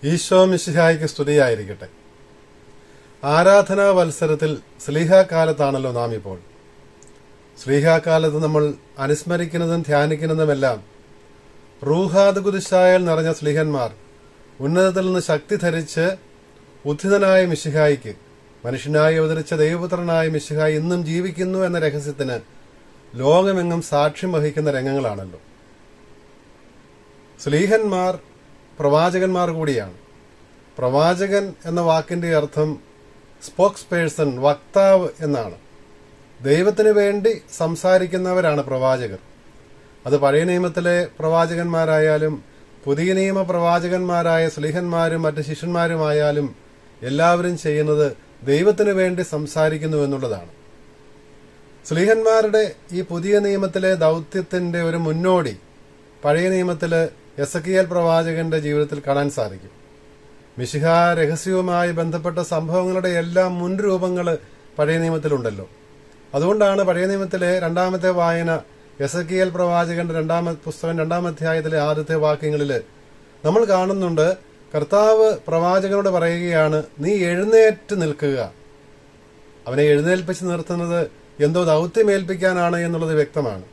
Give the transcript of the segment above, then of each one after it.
ഈശോ മിശിഹായ്ക്ക് സ്തുതിയായിരിക്കട്ടെ. ആരാധനാ വത്സരത്തിൽ സ്ലീഹാകാലത്താണല്ലോ നാം ഇപ്പോൾ. സ്ലീഹാകാലത്ത് നമ്മൾ അനുസ്മരിക്കുന്നതും ധ്യാനിക്കുന്നതുമെല്ലാം റൂഹാദ് കുരിശായാൽ നിറഞ്ഞ സ്ലീഹന്മാർ ഉന്നതത്തിൽ നിന്ന് ശക്തി ധരിച്ച് ഉദ്ധിതനായ മിശിഹായിക്ക്, മനുഷ്യനായി അവതരിച്ച ദൈവപുത്രനായ മിശിഹായി ഇന്നും ജീവിക്കുന്നു എന്ന രഹസ്യത്തിന് ലോകമെങ്ങും സാക്ഷ്യം വഹിക്കുന്ന രംഗങ്ങളാണല്ലോ. സ്ലീഹന്മാർ പ്രവാചകന്മാർ കൂടിയാണ്. പ്രവാചകൻ എന്ന വാക്കിന്റെ അർത്ഥം സ്പോക്സ് പേഴ്സൺ, വക്താവ് എന്നാണ്. ദൈവത്തിന് വേണ്ടി സംസാരിക്കുന്നവരാണ് പ്രവാചകർ. അത് പഴയ നിയമത്തിലെ പ്രവാചകന്മാരായാലും പുതിയ നിയമ പ്രവാചകന്മാരായ സ്ലീഹന്മാരും മറ്റ് ശിഷ്യന്മാരുമായാലും എല്ലാവരും ചെയ്യുന്നത് ദൈവത്തിന് വേണ്ടി സംസാരിക്കുന്നു എന്നുള്ളതാണ്. സ്ലീഹന്മാരുടെ ഈ പുതിയ നിയമത്തിലെ ദൗത്യത്തിന്റെ ഒരു മുന്നോടി പഴയ നിയമത്തില് എസക്കിയേൽ പ്രവാചകന്റെ ജീവിതത്തിൽ കാണാൻ സാധിക്കും. മിശിഹ രഹസ്യവുമായി ബന്ധപ്പെട്ട സംഭവങ്ങളുടെ എല്ലാം മുൻരൂപങ്ങൾ പഴയ നിയമത്തിലുണ്ടല്ലോ. അതുകൊണ്ടാണ് പഴയ നിയമത്തിലെ രണ്ടാമത്തെ വായന എസക്കിയേൽ പ്രവാചകന്റെ രണ്ടാം അധ്യായത്തിലെ ആദ്യത്തെ വാക്യങ്ങളിൽ നമ്മൾ കാണുന്നുണ്ട്, കർത്താവ് പ്രവാചകനോട് പറയുകയാണ്, നീ എഴുന്നേറ്റ് നിൽക്കുക. അവനെ എഴുന്നേൽപ്പിച്ച് നിർത്തുന്നത് എന്തോ ദൗത്യമേൽപ്പിക്കാനാണ് എന്നുള്ളത് വ്യക്തമാണ്.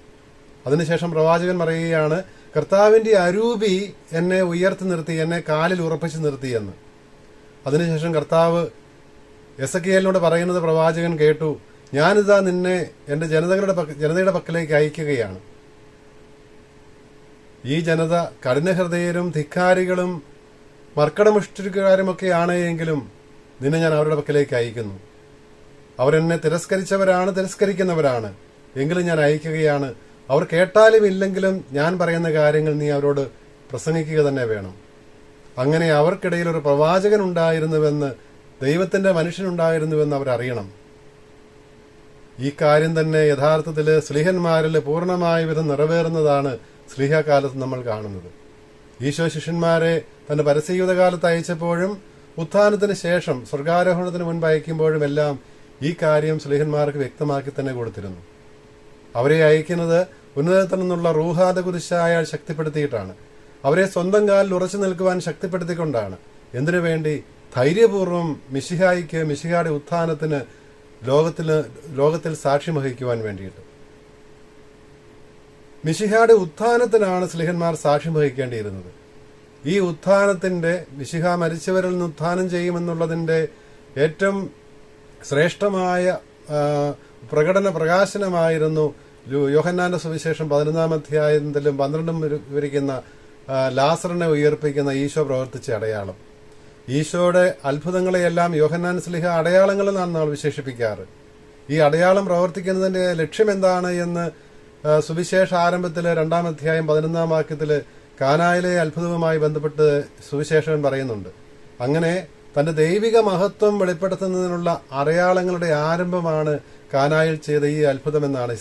അതിനുശേഷം പ്രവാചകൻ പറയുകയാണ്, കർത്താവിന്റെ അരൂപി എന്നെ ഉയർത്തി നിർത്തി, എന്നെ കാലിൽ ഉറപ്പിച്ചു നിർത്തിയെന്ന്. അതിനുശേഷം കർത്താവ് എസക്കിയേലിനോട് പറയുന്നത് പ്രവാചകൻ കേട്ടു, ഞാനിതാ നിന്നെ എന്റെ ജനതയുടെ പക്കലേക്ക് അയക്കുകയാണ്. ഈ ജനത കഠിനഹൃദയരും ധിക്കാരികളും മർക്കടമുഷ്ടിക്കാരുമൊക്കെയാണ് എങ്കിലും നിന്നെ ഞാൻ അവരുടെ പക്കലേക്ക് അയക്കുന്നു. അവരെന്നെ തിരസ്കരിക്കുന്നവരാണ്, എങ്കിലും ഞാൻ അയക്കുകയാണ്. അവർ കേട്ടാലും ഇല്ലെങ്കിലും ഞാൻ പറയുന്ന കാര്യങ്ങൾ നീ അവരോട് പ്രസംഗിക്കുക തന്നെ വേണം. അങ്ങനെ അവർക്കിടയിൽ ഒരു പ്രവാചകൻ ഉണ്ടായിരുന്നുവെന്ന്, ദൈവത്തിന്റെ മനുഷ്യനുണ്ടായിരുന്നുവെന്ന് അവരറിയണം. ഈ കാര്യം തന്നെ യഥാർത്ഥത്തില് സ്ലീഹന്മാരിൽ പൂർണ്ണമായ വിധം നിറവേറുന്നതാണ് സ്ലീഹാകാലത്ത് നമ്മൾ കാണുന്നത്. ഈശോ ശിഷ്യന്മാരെ തന്റെ പരസ്യയുഗകാലത്ത് അയച്ചപ്പോഴും ഉത്ഥാനത്തിന് ശേഷം സ്വർഗാരോഹണത്തിന് മുൻപ് അയക്കുമ്പോഴും എല്ലാം ഈ കാര്യം സ്ലീഹന്മാർക്ക് വ്യക്തമാക്കി തന്നെ കൊടുത്തിരുന്നു. അവരെ അയക്കുന്നത് ഉന്നതത്തിൽ നിന്നുള്ള റൂഹാദ കുരിശായാൽ ശക്തിപ്പെടുത്തിയിട്ടാണ്. അവരെ സ്വന്തം കാലിൽ ഉറച്ചു നിൽക്കുവാൻ ശക്തിപ്പെടുത്തിക്കൊണ്ടാണ്. എന്തിനു വേണ്ടി? ധൈര്യപൂർവ്വം മിശിഹായിക്ക്, മിശിഹായുടെ ഉത്ഥാനത്തിന് ലോകത്തിൽ സാക്ഷ്യം വഹിക്കുവാൻ വേണ്ടിയിട്ട്. മിശിഹായുടെ ഉത്ഥാനത്തിനാണ് സ്ലീഹന്മാർ സാക്ഷ്യം വഹിക്കേണ്ടിയിരുന്നത്. ഈ ഉത്ഥാനത്തിന്റെ, മിശിഹ മരിച്ചവരിൽ നിന്ന് ഉത്ഥാനം ചെയ്യുമെന്നുള്ളതിന്റെ ഏറ്റവും ശ്രേഷ്ഠമായ പ്രകാശനമായിരുന്നു യോഹന്നാന്റെ സുവിശേഷം 11 അധ്യായത്തിലും 12 വിവരിക്കുന്ന ലാസറിനെ ഉയർപ്പിക്കുന്ന ഈശോ പ്രവർത്തിച്ച അടയാളം. ഈശോയുടെ അത്ഭുതങ്ങളെയെല്ലാം യോഹന്നാൻ സ്ലീഹ അടയാളങ്ങളെന്നാണ് നമ്മൾ വിശേഷിപ്പിക്കാറ്. ഈ അടയാളം പ്രവർത്തിക്കുന്നതിന്റെ ലക്ഷ്യം എന്താണ് എന്ന് സുവിശേഷ ആരംഭത്തില് 2 അധ്യായം 11 വാക്യത്തില് കാനായിലെ അത്ഭുതവുമായി ബന്ധപ്പെട്ട് സുവിശേഷകൻ പറയുന്നുണ്ട്. അങ്ങനെ തന്റെ ദൈവിക മഹത്വം വെളിപ്പെടുത്തുന്നതിനുള്ള അടയാളങ്ങളുടെ ആരംഭമാണ് കാനായിൽ ചെയ്ത ഈ അത്ഭുതമെന്നാണ്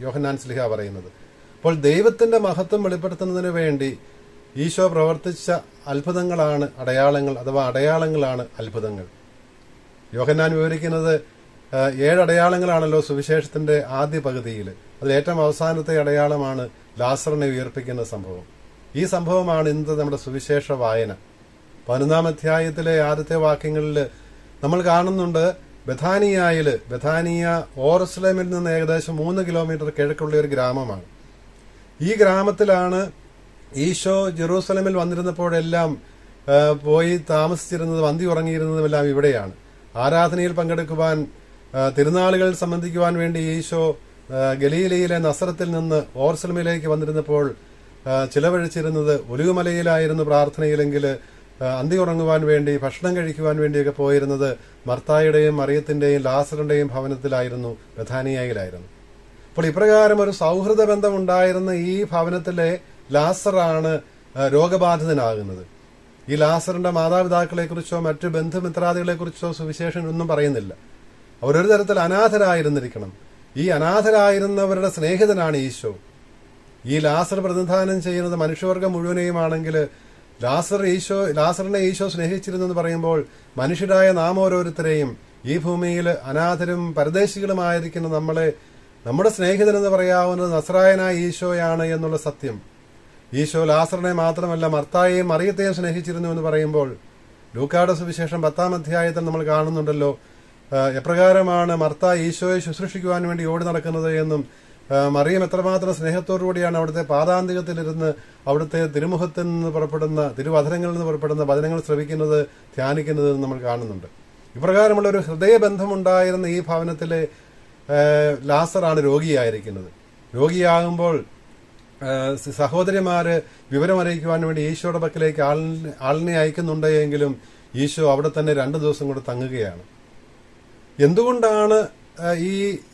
യോഹന്നാൻ സ്ലീഹ പറയുന്നത്. അപ്പോൾ ദൈവത്തിന്റെ മഹത്വം വെളിപ്പെടുത്തുന്നതിന് വേണ്ടി ഈശോ പ്രവർത്തിച്ച അത്ഭുതങ്ങളാണ് അടയാളങ്ങൾ, അഥവാ അടയാളങ്ങളാണ് അത്ഭുതങ്ങൾ. യോഹന്നാൻ വിവരിക്കുന്നത് 7 അടയാളങ്ങളാണല്ലോ സുവിശേഷത്തിന്റെ ആദ്യ പകുതിയിൽ. അതിൽ ഏറ്റവും അവസാനത്തെ അടയാളമാണ് ലാസറിനെ ഉയർപ്പിക്കുന്ന സംഭവം. ഈ സംഭവമാണ് ഇന്നത്തെ നമ്മുടെ സുവിശേഷ വായന. 11 അധ്യായത്തിലെ ആദ്യത്തെ വാക്യങ്ങളിൽ നമ്മൾ കാണുന്നുണ്ട്, ബഥാനിയ ഓർസ്ലേമിൽ നിന്ന് ഏകദേശം 3 കിലോമീറ്റർ കിഴക്കുള്ള ഒരു ഗ്രാമമാണ്. ഈ ഗ്രാമത്തിലാണ് ഈശോ ജെറൂസലമിൽ വന്നിരുന്നപ്പോഴെല്ലാം പോയി താമസിച്ചിരുന്നതും അന്തി ഉറങ്ങിയിരുന്നതുമെല്ലാം ഇവിടെയാണ്. ആരാധനയിൽ പങ്കെടുക്കുവാൻ, തിരുനാളുകൾ സംബന്ധിക്കുവാൻ വേണ്ടി ഈശോ ഗലീലയിലെ നസറത്തിൽ നിന്ന് ഓർസ്ലമിലേക്ക് വന്നിരുന്നപ്പോൾ ചിലവഴിച്ചിരുന്നത് ഒലിവുമലയിലായിരുന്നു പ്രാർത്ഥനയിലെങ്കിൽ അന്തി ഉറങ്ങുവാൻ വേണ്ടി, ഭക്ഷണം കഴിക്കുവാൻ വേണ്ടിയൊക്കെ പോയിരുന്നത് മർത്തായുടെയും മറിയത്തിന്റെയും ലാസറിന്റെയും ഭവനത്തിലായിരുന്നു, ബഥാനിയയിലായിരുന്നു. അപ്പോൾ ഇപ്രകാരം ഒരു സൗഹൃദ ബന്ധമുണ്ടായിരുന്ന ഈ ഭവനത്തിലെ ലാസറാണ് രോഗബാധിതനാകുന്നത്. ഈ ലാസറിന്റെ മാതാപിതാക്കളെക്കുറിച്ചോ മറ്റു ബന്ധുമിത്രാദികളെക്കുറിച്ചോ സുവിശേഷൻ ഒന്നും പറയുന്നില്ല. അവരൊരു തരത്തിൽ അനാഥരായിരുന്നിരിക്കണം. ഈ അനാഥരായിരുന്നവരുടെ സ്നേഹിതനാണ് ഈശോ. ഈ ലാസർ പ്രതിനിധാനം ചെയ്യുന്നത് മനുഷ്യവർഗം മുഴുവനെയുമാണെങ്കിൽ ലാസറിനെ ഈശോ സ്നേഹിച്ചിരുന്നു എന്ന് പറയുമ്പോൾ മനുഷ്യരായ നാം ഓരോരുത്തരെയും, ഈ ഭൂമിയിൽ അനാഥരും പരദേശികളുമായിരിക്കുന്ന നമ്മളെ, നമ്മുടെ സ്നേഹിതനെന്ന് പറയാവുന്നത് നസ്രായനായ ഈശോയാണ് എന്നുള്ള സത്യം ഈശോ ലാസറിനെ മാത്രമല്ല മർത്തായെയും മറിയത്തെയും സ്നേഹിച്ചിരുന്നു എന്ന് പറയുമ്പോൾ ലൂക്കായുടെ സുവിശേഷം 10-ാം അധ്യായത്തിൽ നമ്മൾ കാണുന്നുണ്ടല്ലോ എപ്രകാരമാണ് മർത്ത ഈശോയെ ശുശ്രൂഷിക്കുവാൻ വേണ്ടി ഓടി നടക്കുന്നത് എന്നും മറിയം എത്രമാത്രം സ്നേഹത്തോടുകൂടിയാണ് അവിടുത്തെ പാദാന്തികത്തിലിരുന്ന് അവിടുത്തെ തിരുമുഖത്തിൽ നിന്ന് പുറപ്പെടുന്ന തിരുവധരങ്ങളിൽ നിന്ന് പുറപ്പെടുന്ന വചനങ്ങൾ ശ്രവിക്കുന്നത് ധ്യാനിക്കുന്നത് നമ്മൾ കാണുന്നുണ്ട്. ഇപ്രകാരമുള്ള ഒരു ഹൃദയബന്ധമുണ്ടായിരുന്ന ഈ ഭവനത്തിലെ ലാസറാണ് രോഗിയായിരിക്കുന്നത്. രോഗിയാകുമ്പോൾ സഹോദരിമാര് വിവരമറിയിക്കുവാൻ വേണ്ടി ഈശോയുടെ പക്കലേക്ക് ആളിനെ അയക്കുന്നുണ്ട് എങ്കിലും ഈശോ അവിടെ തന്നെ 2 ദിവസം കൂടെ തങ്ങുകയാണ്. എന്തുകൊണ്ടാണ്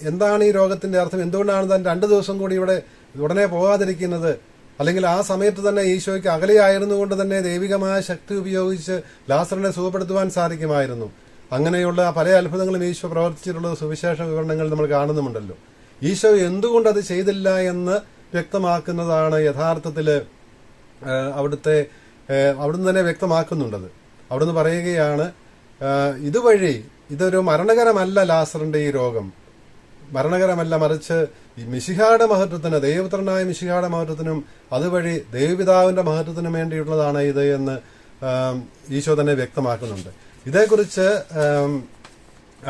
എന്താണ് ഈ രോഗത്തിന്റെ അർത്ഥം? എന്തുകൊണ്ടാണ് താൻ 2 ദിവസം കൂടി ഇവിടെ ഉടനെ പോകാതിരിക്കുന്നത്? അല്ലെങ്കിൽ ആ സമയത്ത് തന്നെ ഈശോയ്ക്ക് അകലെയായിരുന്നുകൊണ്ട് തന്നെ ദൈവികമായ ശക്തി ഉപയോഗിച്ച് ലാസറിനെ സുഖപ്പെടുത്തുവാൻ സാധിക്കുമായിരുന്നു. അങ്ങനെയുള്ള പല അത്ഭുതങ്ങളും ഈശോ പ്രവർത്തിച്ചിട്ടുള്ള സുവിശേഷ വിവരണങ്ങൾ നമ്മൾ കാണുന്നുമുണ്ടല്ലോ. ഈശോ എന്തുകൊണ്ട് അത് ചെയ്തില്ല എന്ന് വ്യക്തമാക്കുന്നതാണ് യഥാർത്ഥത്തിൽ അവിടുന്ന് തന്നെ വ്യക്തമാക്കുന്നുണ്ടത്. അവിടുന്ന് പറയുകയാണ്, ഇതുവഴി ഇതൊരു മരണകരമല്ല, ലാസറിന്റെ ഈ രോഗം മരണകരമല്ല, മറിച്ച് മിശിഹായുടെ മഹത്വത്തിന്, ദൈവപുത്രനായ മിശിഹായുടെ മഹത്വത്തിനും അതുവഴി ദൈവപിതാവിന്റെ മഹത്വത്തിനും വേണ്ടിയിട്ടുള്ളതാണ് ഇത് എന്ന് ഈശോ തന്നെ വ്യക്തമാക്കുന്നുണ്ട്. ഇതേക്കുറിച്ച്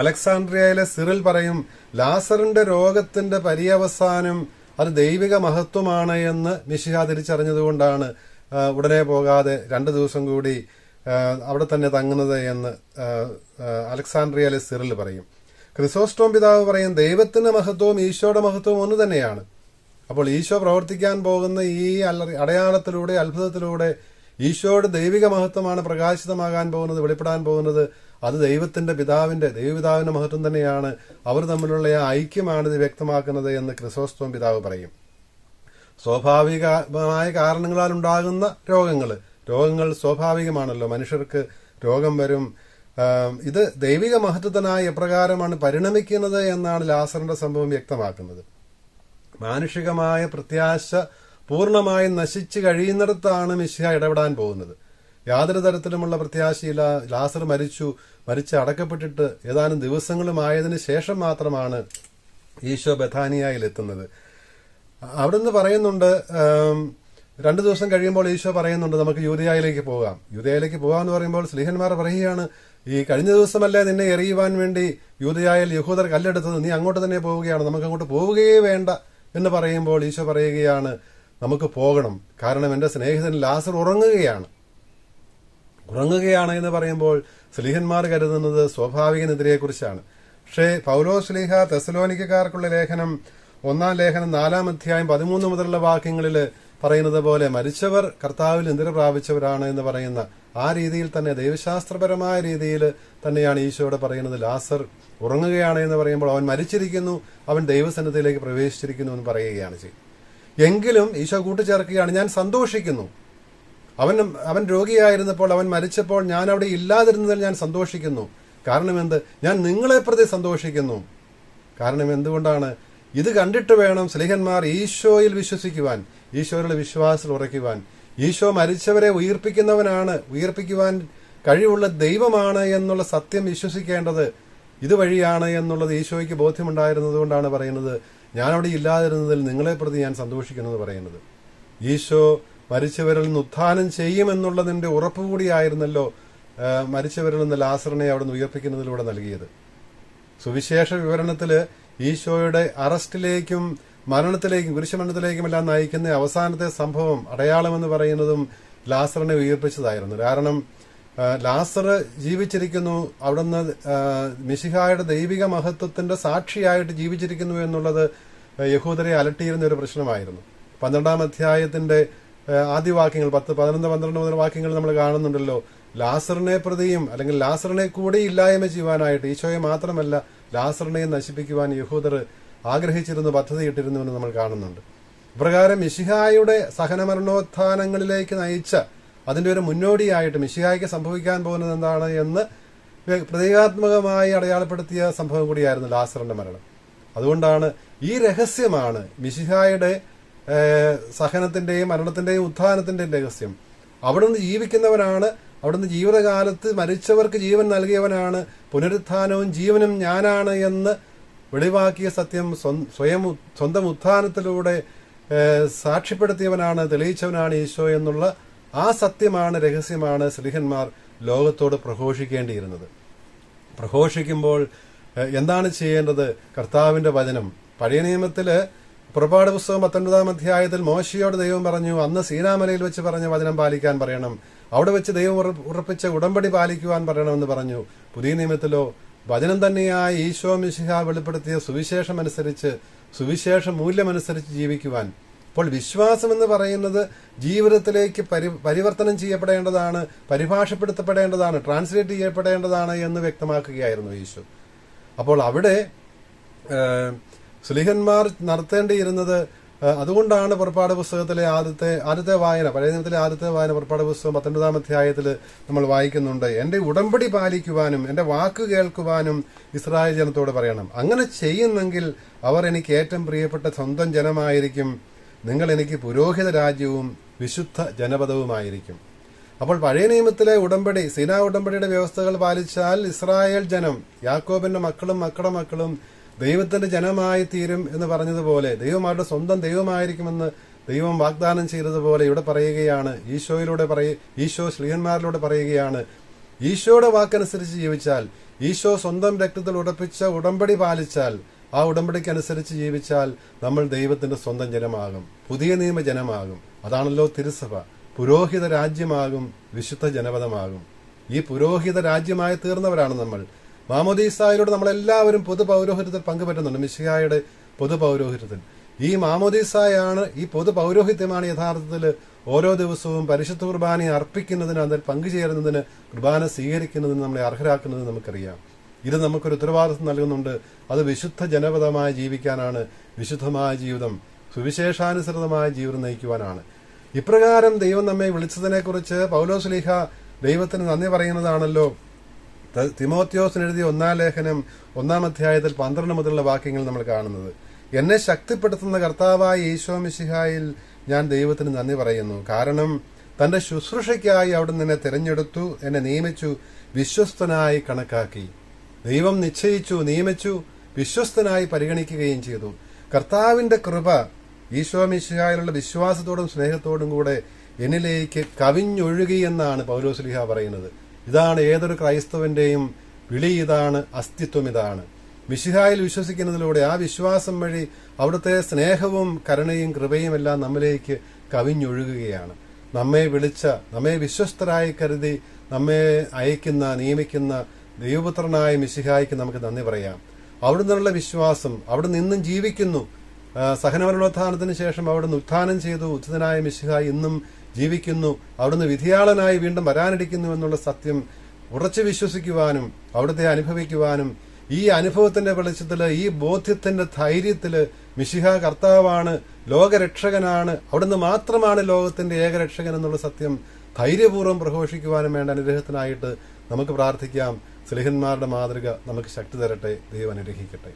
അലക്സാണ്ട്രിയയിലെ സിറിൽ പറയും, ലാസറിന്റെ രോഗത്തിന്റെ പര്യവസാനം അത് ദൈവിക മഹത്വമാണ് എന്ന് മിശിഹ തിരിച്ചറിഞ്ഞതുകൊണ്ടാണ് ഉടനെ പോകാതെ 2 ദിവസം കൂടി അവിടെ തന്നെ തങ്ങുന്നത് എന്ന് അലക്സാണ്ട്രിയയിലെ സിറിൽ പറയും. ക്രിസോസ്റ്റോം പിതാവ് പറയും, ദൈവത്തിന്റെ മഹത്വവും ഈശോയുടെ മഹത്വവും ഒന്ന് തന്നെയാണ്. അപ്പോൾ ഈശോ പ്രവർത്തിക്കാൻ പോകുന്ന ഈ അടയാളത്തിലൂടെ, അത്ഭുതത്തിലൂടെ ഈശോയുടെ ദൈവിക മഹത്വമാണ് പ്രകാശിതമാകാൻ പോകുന്നത്, വെളിപ്പെടാൻ പോകുന്നത്. അത് ദൈവപിതാവിന്റെ മഹത്വം തന്നെയാണ്. അവർ തമ്മിലുള്ള ആ ഐക്യമാണ് ഇത് വ്യക്തമാക്കുന്നത് എന്ന് ക്രിസോസ്റ്റോം പിതാവ് പറയും. സ്വാഭാവികമായ കാരണങ്ങളാൽ ഉണ്ടാകുന്ന രോഗങ്ങൾ സ്വാഭാവികമാണല്ലോ. മനുഷ്യർക്ക് രോഗം വരും. ഇത് ദൈവിക മഹത്വത്തിനായി എപ്രകാരമാണ് പരിണമിക്കുന്നത് എന്നാണ് ലാസറിന്റെ സംഭവം വ്യക്തമാക്കുന്നത്. മാനുഷികമായ പ്രത്യാശ പൂർണ്ണമായും നശിച്ചു കഴിയുന്നിടത്താണ് മിശിഹ ഇടപെടാൻ പോകുന്നത്. യാതൊരു തരത്തിലുമുള്ള പ്രത്യാശയില്ല. ലാസർ മരിച്ച് അടക്കപ്പെട്ടിട്ട് ഏതാനും ദിവസങ്ങളുമായതിനു ശേഷം മാത്രമാണ് ഈശോ ബഥാനിയയിൽ എത്തുന്നത്. അവിടുന്ന് പറയുന്നുണ്ട്, 2 ദിവസം കഴിയുമ്പോൾ ഈശോ പറയുന്നുണ്ട്, നമുക്ക് യൂദയായിലേക്ക് പോകാം. യൂദയായിലേക്ക് പോകാമെന്ന് പറയുമ്പോൾ സ്ലീഹന്മാർ പറയുകയാണ്, ഈ കഴിഞ്ഞ ദിവസമല്ലേ നിന്നെ എറിയുവാൻ വേണ്ടി യൂദയായിൽ യഹൂദർ കല്ലെടുത്തത്, നീ അങ്ങോട്ട് തന്നെ പോവുകയാണ്, നമുക്ക് അങ്ങോട്ട് പോവുകയേ വേണ്ട എന്ന് പറയുമ്പോൾ ഈശോ പറയുകയാണ്, നമുക്ക് പോകണം. കാരണം എന്റെ സ്നേഹിതൻ ലാസർ ഉറങ്ങുകയാണ് എന്ന് പറയുമ്പോൾ സ്ലീഹന്മാർ കരുതുന്നത് സ്വാഭാവിക നിദ്രയെക്കുറിച്ചാണ്. പക്ഷേ പൗലോസ് ശ്ലീഹ തെസലോനിക്കക്കാർക്കുള്ള ലേഖനം 1-ാം ലേഖനം 4-ാം അധ്യായം 13 മുതലുള്ള വാക്യങ്ങളിൽ പറയുന്നത് പോലെ മരിച്ചവർ കർത്താവിൽ നിദ്ര പ്രാപിച്ചവരാണ് എന്ന് പറയുന്ന ആ രീതിയിൽ തന്നെ, ദൈവശാസ്ത്രപരമായ രീതിയിൽ തന്നെയാണ് ഈശോയോട് പറയുന്നത്. ലാസർ ഉറങ്ങുകയാണ് എന്ന് പറയുമ്പോൾ അവൻ മരിച്ചിരിക്കുന്നു, അവൻ ദൈവസന്നിധിയിലേക്ക് പ്രവേശിച്ചിരിക്കുന്നു എന്ന് പറയുകയാണ് ചെയ്യുന്നത്. എങ്കിലും ഈശോ കൂട്ടിച്ചേർക്കുകയാണ്, ഞാൻ സന്തോഷിക്കുന്നു. അവൻ രോഗിയായിരുന്നപ്പോൾ, അവൻ മരിച്ചപ്പോൾ ഞാൻ അവിടെ ഇല്ലാതിരുന്നതിൽ ഞാൻ സന്തോഷിക്കുന്നു. കാരണം എന്ത്? ഞാൻ നിങ്ങളെ പ്രതി സന്തോഷിക്കുന്നു. കാരണം എന്തുകൊണ്ടാണ്? ഇത് കണ്ടിട്ട് വേണം സ്ലീഹന്മാർ ഈശോയിൽ വിശ്വസിക്കുവാൻ, ഈശോയുടെ വിശ്വാസത്തിൽ ഉറയ്ക്കുവാൻ. ഈശോ മരിച്ചവരെ ഉയർപ്പിക്കുവാൻ കഴിവുള്ള ദൈവമാണ് എന്നുള്ള സത്യം വിശ്വസിക്കേണ്ടത് ഇതുവഴിയാണ് എന്നുള്ളത് ഈശോയ്ക്ക് ബോധ്യമുണ്ടായിരുന്നതുകൊണ്ടാണ് പറയുന്നത്, ഞാൻ അവിടെ ഇല്ലാതിരുന്നതിൽ നിങ്ങളെ പ്രതി ഞാൻ സന്തോഷിക്കുന്നു എന്ന് പറയുന്നത്. ഈശോ മരിച്ചവരിൽ നിന്ന് ഉത്ഥാനം ചെയ്യുമെന്നുള്ളതിന്റെ ഉറപ്പുകൂടിയായിരുന്നല്ലോ മരിച്ചവരിൽ നിന്ന് ലാസറിനെ അവിടുന്ന് ഉയർപ്പിക്കുന്നതിലൂടെ നൽകിയത്. സുവിശേഷ വിവരണത്തില് ഈശോയുടെ അറസ്റ്റിലേക്കും മരണത്തിലേക്കും കുരിശുമരണത്തിലേക്കുമെല്ലാം നയിക്കുന്ന അവസാനത്തെ സംഭവം, അടയാളമെന്ന് പറയുന്നതും ലാസറിനെ ഉയർപ്പിച്ചതായിരുന്നു. കാരണം ലാസർ ജീവിച്ചിരിക്കുന്നു, അവിടുന്ന് മിശിഹായുടെ ദൈവിക മഹത്വത്തിന്റെ സാക്ഷിയായിട്ട് ജീവിച്ചിരിക്കുന്നു എന്നുള്ളത് യഹൂദരെ അലട്ടിയിരുന്ന ഒരു പ്രശ്നമായിരുന്നു. 12-ാം അധ്യായത്തിന്റെ ആദ്യ വാക്യങ്ങൾ 10, 11, 12 മുതൽ വാക്യങ്ങൾ നമ്മൾ കാണുന്നുണ്ടല്ലോ. ലാസറിനെ പ്രതിയും അല്ലെങ്കിൽ ലാസറിനെ കൂടി ഇല്ലായ്മ ചെയ്യുവാനായിട്ട്, ഈശോയെ മാത്രമല്ല ലാസറിനെയും നശിപ്പിക്കുവാൻ യഹൂദർ ആഗ്രഹിച്ചിരുന്നു, പദ്ധതിയിട്ടിരുന്നു എന്ന് നമ്മൾ കാണുന്നുണ്ട്. ഇപ്രകാരം മിശിഹായുടെ സഹനമരണോത്ഥാനങ്ങളിലേക്ക് നയിച്ച അതിന്റെ ഒരു മുന്നോടിയായിട്ട് മിശിഹായ്ക്ക് സംഭവിക്കാൻ പോകുന്നത് എന്താണ് എന്ന് പ്രതീകാത്മകമായി അടയാളപ്പെടുത്തിയ സംഭവം കൂടിയായിരുന്നു ലാസറിന്റെ മരണം. അതുകൊണ്ടാണ് ഈ രഹസ്യമാണ് മിശിഹായുടെ സഹനത്തിന്റെയും മരണത്തിന്റെയും ഉത്ഥാനത്തിന്റെയും രഹസ്യം. അവിടുന്ന് ജീവിക്കുന്നവനാണ്, അവിടുന്ന് ജീവിതകാലത്ത് മരിച്ചവർക്ക് ജീവൻ നൽകിയവനാണ്, പുനരുത്ഥാനവും ജീവനും ഞാനാണ് എന്ന് വെളിവാക്കിയ സത്യം സ്വന്തം ഉത്ഥാനത്തിലൂടെ സാക്ഷ്യപ്പെടുത്തിയവനാണ്, തെളിയിച്ചവനാണ് ഈശോ എന്നുള്ള ആ സത്യമാണ്, രഹസ്യമാണ് സ്ലീഹന്മാർ ലോകത്തോട് പ്രഘോഷിക്കേണ്ടിയിരുന്നത്. പ്രഘോഷിക്കുമ്പോൾ എന്താണ് ചെയ്യേണ്ടത്? കർത്താവിന്റെ വചനം. പഴയ നിയമത്തില് പുറപ്പാട് പുസ്തകം 19-ാം അധ്യായത്തിൽ മോശയോട് ദൈവം പറഞ്ഞു, അന്ന് സീനാമലയിൽ വെച്ച് പറഞ്ഞ വചനം പാലിക്കാൻ പറയണം, അവിടെ വെച്ച് ദൈവം ഉറപ്പിച്ച ഉടമ്പടി പാലിക്കുവാൻ പറയണമെന്ന് പറഞ്ഞു. പുതിയ നിയമത്തിലോ വചനം തന്നെയായി ഈശോ മിശിഹ വെളിപ്പെടുത്തിയ സുവിശേഷമനുസരിച്ച്, സുവിശേഷ മൂല്യമനുസരിച്ച് ജീവിക്കുവാൻ. അപ്പോൾ വിശ്വാസം എന്ന് പറയുന്നത് ജീവിതത്തിലേക്ക് പരിവർത്തനം ചെയ്യപ്പെടേണ്ടതാണ്, പരിഭാഷപ്പെടുത്തപ്പെടേണ്ടതാണ്, ട്രാൻസ്ലേറ്റ് ചെയ്യപ്പെടേണ്ടതാണ് എന്ന് വ്യക്തമാക്കുകയായിരുന്നു ഈശോ. അപ്പോൾ അവിടെ സ്ലീഹന്മാർ നടത്തേണ്ടിയിരുന്നത്, അതുകൊണ്ടാണ് പുറപ്പാട് പുസ്തകത്തിലെ ആദ്യത്തെ വായന, പഴയ നിയമത്തിലെ ആദ്യത്തെ വായന പുറപ്പാട് പുസ്തകം 19-ാം അധ്യായത്തിൽ നമ്മൾ വായിക്കുന്നുണ്ട്, എന്റെ ഉടമ്പടി പാലിക്കുവാനും എന്റെ വാക്ക് കേൾക്കുവാനും ഇസ്രായേൽ ജനത്തോട് പറയണം. അങ്ങനെ ചെയ്യുന്നെങ്കിൽ അവർ എനിക്ക് ഏറ്റവും പ്രിയപ്പെട്ട സ്വന്തം ജനമായിരിക്കും, നിങ്ങൾ എനിക്ക് പുരോഹിത രാജ്യവും വിശുദ്ധ ജനപദവുമായിരിക്കും. അപ്പോൾ പഴയ നിയമത്തിലെ ഉടമ്പടി, സീനാ ഉടമ്പടിയുടെ വ്യവസ്ഥകൾ പാലിച്ചാൽ ഇസ്രായേൽ ജനം, യാക്കോബിന്റെ മക്കളും മക്കളുടെ മക്കളും ദൈവത്തിന്റെ ജനമായി തീരും എന്ന് പറഞ്ഞതുപോലെ, ദൈവം അവരുടെ സ്വന്തം ദൈവമായിരിക്കുമെന്ന് ദൈവം വാഗ്ദാനം ചെയ്തതുപോലെ ഇവിടെ പറയുകയാണ്, ഈശോ സ്ലീഹന്മാരിലൂടെ പറയുകയാണ്, ഈശോയുടെ വാക്കനുസരിച്ച് ജീവിച്ചാൽ, ഈശോ സ്വന്തം രക്തത്തിൽ ഉറപ്പിച്ച ഉടമ്പടി പാലിച്ചാൽ, ആ ഉടമ്പടിക്കനുസരിച്ച് ജീവിച്ചാൽ നമ്മൾ ദൈവത്തിന്റെ സ്വന്തം ജനമാകും, പുതിയ നിയമ ജനമാകും. അതാണല്ലോ തിരുസഭ. പുരോഹിത രാജ്യമാകും, വിശുദ്ധ ജനപദമാകും. ഈ പുരോഹിത രാജ്യമായി തീർന്നവരാണ് നമ്മൾ. മാമോദീസായിലൂടെ നമ്മളെല്ലാവരും പൊതു പൗരോഹിത്യത്തിൽ പങ്കുപറ്റുന്നുണ്ട്, മിശിഹായുടെ പൊതു പൗരോഹിത്യത്തിൽ. ഈ മാമോദീസായാണ്, ഈ പൊതു പൗരോഹിത്യമാണ് യഥാർത്ഥത്തിൽ ഓരോ ദിവസവും പരിശുദ്ധ കുർബാനയെ അർപ്പിക്കുന്നതിന്, അതിൽ പങ്കുചേരുന്നതിന്, കുർബാന സ്വീകരിക്കുന്നതിന് നമ്മളെ അർഹരാക്കുന്നത് നമുക്കറിയാം. ഇത് നമുക്കൊരു ഉത്തരവാദിത്വം നൽകുന്നുണ്ട്. അത് വിശുദ്ധ ജനപദമായി ജീവിക്കാനാണ്, വിശുദ്ധമായ ജീവിതം, സുവിശേഷാനുസൃതമായ ജീവിതം നയിക്കുവാനാണ്. ഇപ്രകാരം ദൈവം നമ്മെ വിളിച്ചതിനെക്കുറിച്ച് പൗലോസ് ശ്ലീഹ ദൈവത്തിന് നന്ദി പറയുന്നതാണല്ലോ തിമോത്തിയോസിന് എഴുതിയ 1-ാം ലേഖനം 1-ാം അധ്യായത്തിൽ 12 മുതലുള്ള വാക്യങ്ങൾ നമ്മൾ കാണുന്നത്. എന്നെ ശക്തിപ്പെടുത്തുന്ന കർത്താവായ ഈശോ മിശിഹായിൽ ഞാൻ ദൈവത്തിന് നന്ദി പറയുന്നു. കാരണം തന്റെ ശുശ്രൂഷയ്ക്കായി അവിടുന്ന് എന്നെ തിരഞ്ഞെടുത്തു, എന്നെ നിയമിച്ചു, വിശ്വസ്തനായി കണക്കാക്കി. ദൈവം നിശ്ചയിച്ചു, നിയമിച്ചു, വിശ്വസ്തനായി പരിഗണിക്കുകയും ചെയ്തു. കർത്താവിന്റെ കൃപ ഈശോ മിശിഹായിലുള്ള വിശ്വാസത്തോടും സ്നേഹത്തോടും കൂടെ എന്നിലേക്ക് കവിഞ്ഞൊഴുകി എന്നാണ് പൗലോസ് ശ്ലീഹ പറയുന്നത്. ഇതാണ് ഏതൊരു ക്രൈസ്തവന്റെയും വിളി, ഇതാണ് അസ്തിത്വം, ഇതാണ് മിശിഹായിൽ വിശ്വസിക്കുന്നതിലൂടെ ആ വിശ്വാസം വഴി അവിടുത്തെ സ്നേഹവും കരുണയും കൃപയും എല്ലാം നമ്മിലേക്ക് കവിഞ്ഞൊഴുകുകയാണ്. നമ്മെ വിളിച്ച, നമ്മെ വിശ്വസ്തരായി കരുതി നമ്മെ അയക്കുന്ന, നിയമിക്കുന്ന ദൈവപുത്രനായ മിശിഹായ്ക്ക് നമുക്ക് നന്ദി പറയാം. അവിടുന്നുള്ള വിശ്വാസം, അവിടുന്ന് ഇന്നും ജീവിക്കുന്നു. സഹനമരണോത്ഥാനത്തിന് ശേഷം അവിടുന്ന് ഉത്ഥാനം ചെയ്തു. ഉച്ചിതനായ മിശിഹായി ഇന്നും ജീവിക്കുന്നു. അവിടുന്ന് വിധിയാളനായി വീണ്ടും വരാനിരിക്കുന്നു എന്നുള്ള സത്യം ഉറച്ചു വിശ്വസിക്കുവാനും അവിടുത്തെ അനുഭവിക്കുവാനും, ഈ അനുഭവത്തിന്റെ വെളിച്ചത്തില്, ഈ ബോധ്യത്തിന്റെ ധൈര്യത്തില് മിശിഹ കർത്താവാണ്, ലോകരക്ഷകനാണ്, അവിടുന്ന് മാത്രമാണ് ലോകത്തിന്റെ ഏകരക്ഷകൻ എന്നുള്ള സത്യം ധൈര്യപൂർവ്വം പ്രഘോഷിക്കുവാനും വേണ്ട അനുഗ്രഹത്തിനായിട്ട് നമുക്ക് പ്രാർത്ഥിക്കാം. സ്ലീഹന്മാരുടെ മാതൃക നമുക്ക് ശക്തി തരട്ടെ. ദൈവം അനുഗ്രഹിക്കട്ടെ.